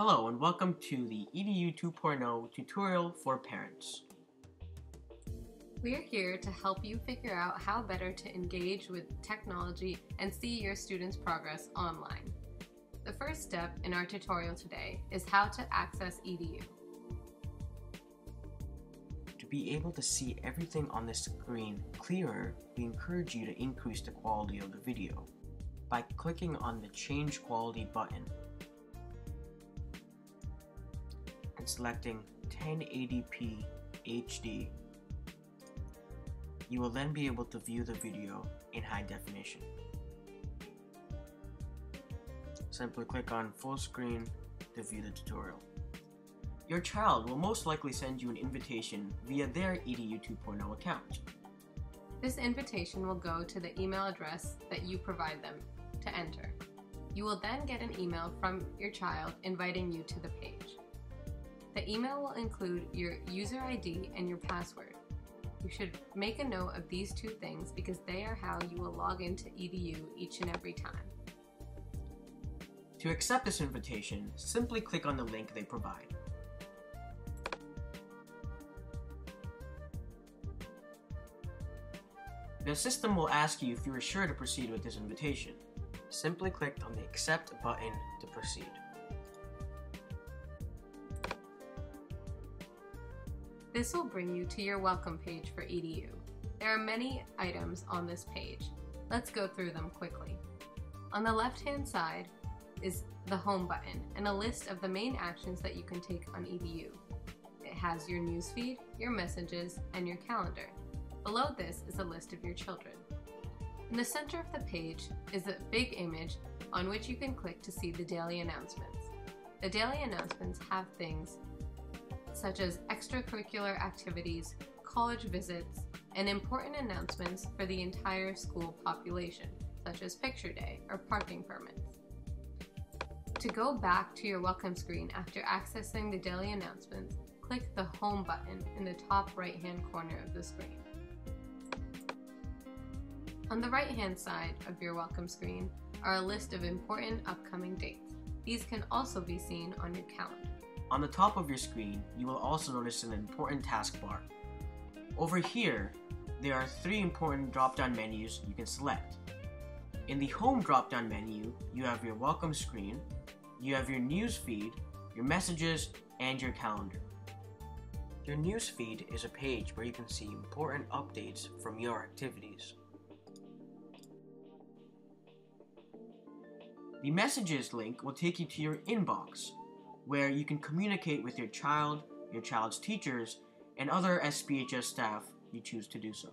Hello and welcome to the EDU 2.0 tutorial for parents. We're here to help you figure out how better to engage with technology and see your students' progress online. The first step in our tutorial today is how to access EDU. To be able to see everything on the screen clearer, we encourage you to increase the quality of the video by clicking on the Change Quality button and selecting 1080p HD. You will then be able to view the video in high definition. Simply click on full screen to view the tutorial. Your child will most likely send you an invitation via their EDU 2.0 account. This invitation will go to the email address that you provide them to enter. You will then get an email from your child inviting you to the page. The email will include your user ID and your password. You should make a note of these two things because they are how you will log into EDU each and every time. To accept this invitation, simply click on the link they provide. The system will ask you if you are sure to proceed with this invitation. Simply click on the Accept button to proceed. This will bring you to your welcome page for EDU. There are many items on this page. Let's go through them quickly. On the left-hand side is the Home button and a list of the main actions that you can take on EDU. It has your newsfeed, your messages, and your calendar. Below this is a list of your children. In the center of the page is a big image on which you can click to see the daily announcements. The daily announcements have things such as extracurricular activities, college visits, and important announcements for the entire school population, such as picture day or parking permits. To go back to your welcome screen after accessing the daily announcements, click the Home button in the top right-hand corner of the screen. On the right-hand side of your welcome screen are a list of important upcoming dates. These can also be seen on your calendar. On the top of your screen, you will also notice an important taskbar. Over here, there are three important drop-down menus you can select. In the Home drop-down menu, you have your welcome screen, you have your news feed, your messages, and your calendar. Your news feed is a page where you can see important updates from your activities. The messages link will take you to your inbox, where you can communicate with your child, your child's teachers, and other SPHS staff you choose to do so.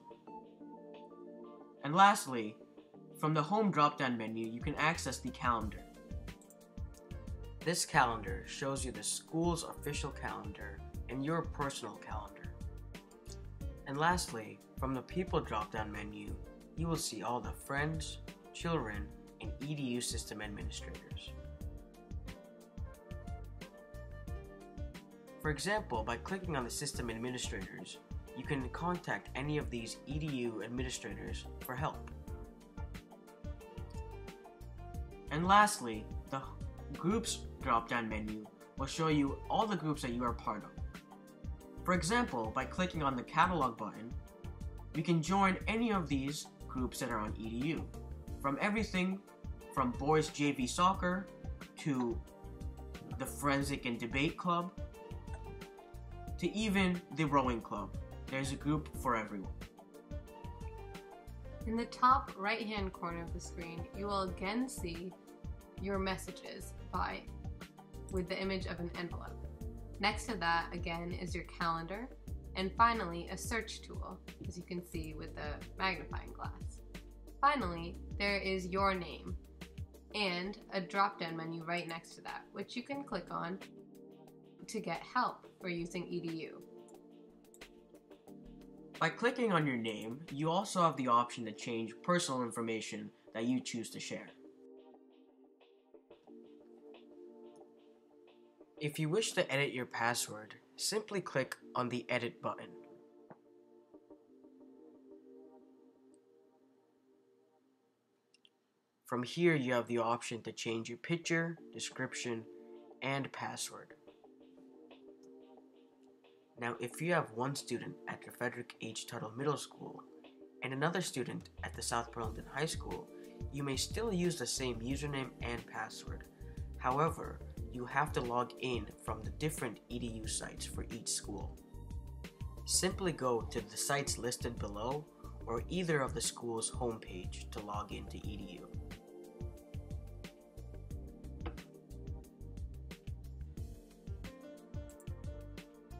And lastly, from the Home drop-down menu, you can access the calendar. This calendar shows you the school's official calendar and your personal calendar. And lastly, from the People drop-down menu, you will see all the friends, children, and EDU system administrators. For example, by clicking on the system administrators, you can contact any of these EDU administrators for help. And lastly, the Groups drop-down menu will show you all the groups that you are part of. For example, by clicking on the Catalog button, you can join any of these groups that are on EDU, from everything from Boys JV Soccer to the Forensic and Debate Club to even the Rowing Club. There's a group for everyone. In the top right-hand corner of the screen, you will again see your messages with the image of an envelope. Next to that, again, is your calendar, and finally, a search tool, as you can see with the magnifying glass. Finally, there is your name, and a drop-down menu right next to that, which you can click on to get help for using EDU. By clicking on your name, you also have the option to change personal information that you choose to share. If you wish to edit your password, simply click on the Edit button. From here, you have the option to change your picture, description, and password. Now, if you have one student at the Frederick H. Tuttle Middle School and another student at the South Burlington High School, you may still use the same username and password. However, you have to log in from the different EDU sites for each school. Simply go to the sites listed below or either of the school's homepage to log into EDU.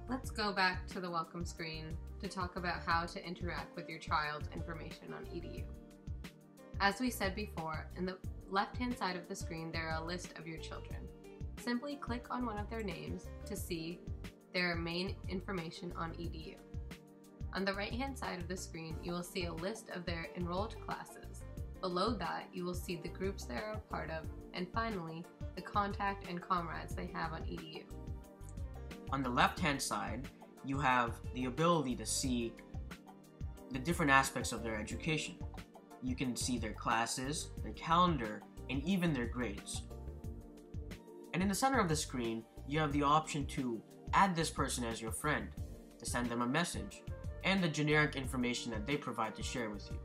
Let's go back to the welcome screen to talk about how to interact with your child's information on EDU. As we said before, in the left-hand side of the screen there are a list of your children. Simply click on one of their names to see their main information on EDU. On the right-hand side of the screen, you will see a list of their enrolled classes. Below that, you will see the groups they are a part of, and finally, the contact and comrades they have on EDU. On the left-hand side, you have the ability to see the different aspects of their education. You can see their classes, their calendar, and even their grades. And in the center of the screen, you have the option to add this person as your friend, to send them a message, and the generic information that they provide to share with you.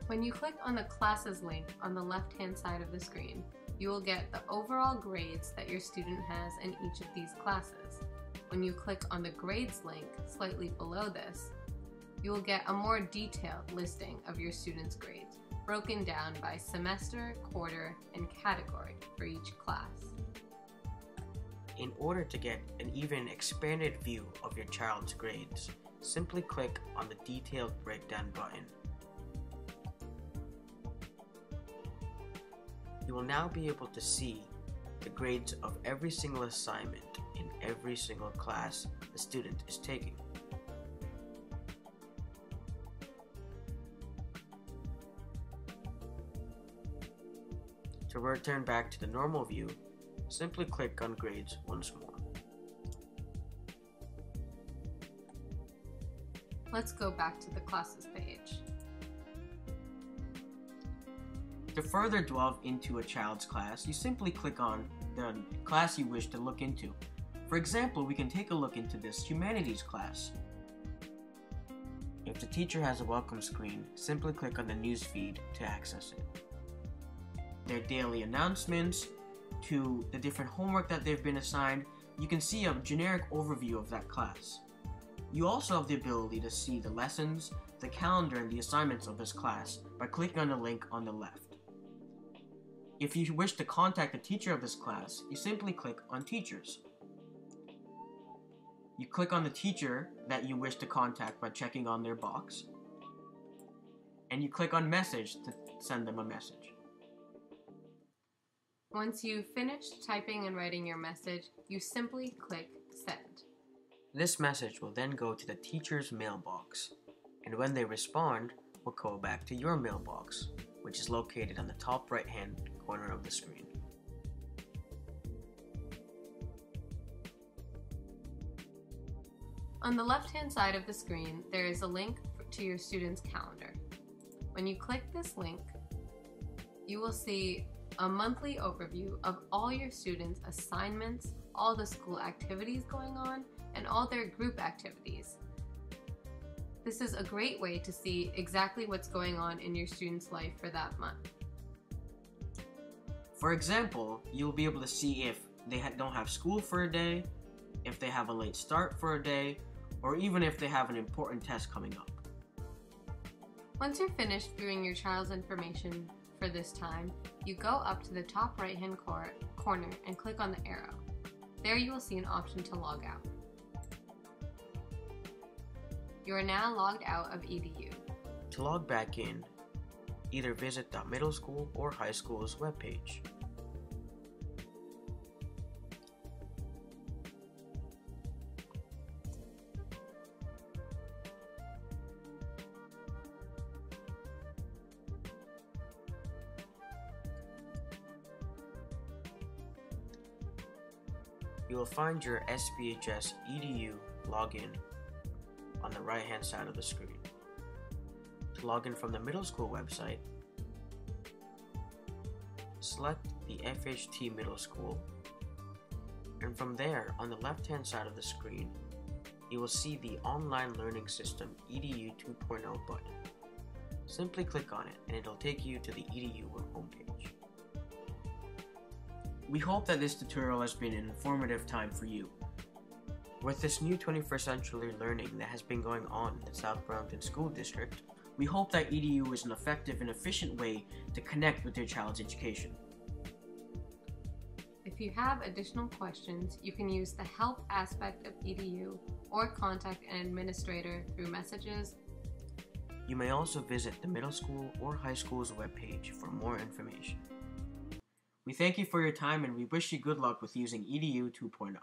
When you click on the classes link on the left-hand side of the screen, you will get the overall grades that your student has in each of these classes. When you click on the grades link slightly below this, you will get a more detailed listing of your student's grades, broken down by semester, quarter, and category for each class. In order to get an even expanded view of your child's grades, simply click on the Detailed Breakdown button. You will now be able to see the grades of every single assignment in every single class the student is taking. To return back to the normal view, simply click on Grades once more. Let's go back to the classes page. To further delve into a child's class, you simply click on the class you wish to look into. For example, we can take a look into this humanities class. If the teacher has a welcome screen, simply click on the news feed to access it. Their daily announcements, to the different homework that they've been assigned, you can see a generic overview of that class. You also have the ability to see the lessons, the calendar, and the assignments of this class by clicking on the link on the left. If you wish to contact the teacher of this class, you simply click on Teachers. You click on the teacher that you wish to contact by checking on their box, and you click on Message to send them a message. Once you've finished typing and writing your message, you simply click Send. This message will then go to the teacher's mailbox, and when they respond, will go back to your mailbox, which is located on the top right-hand corner of the screen. On the left-hand side of the screen, there is a link to your student's calendar. When you click this link, you will see a monthly overview of all your students' assignments, all the school activities going on, and all their group activities. This is a great way to see exactly what's going on in your student's life for that month. For example, you'll be able to see if they don't have school for a day, if they have a late start for a day, or even if they have an important test coming up. Once you're finished viewing your child's information for this time, you go up to the top right-hand corner and click on the arrow. There you will see an option to log out. You are now logged out of EDU. To log back in, either visit the middle school or high school's webpage. You will find your SBHS EDU login on the right-hand side of the screen. To log in from the middle school website, select the FHT Middle School, and from there, on the left-hand side of the screen, you will see the Online Learning System EDU 2.0 button. Simply click on it and it'll take you to the EDU homepage. We hope that this tutorial has been an informative time for you. With this new 21st century learning that has been going on in the South Burlington School District, we hope that EDU is an effective and efficient way to connect with your child's education. If you have additional questions, you can use the help aspect of EDU or contact an administrator through messages. You may also visit the middle school or high school's webpage for more information. We thank you for your time and we wish you good luck with using EDU 2.0.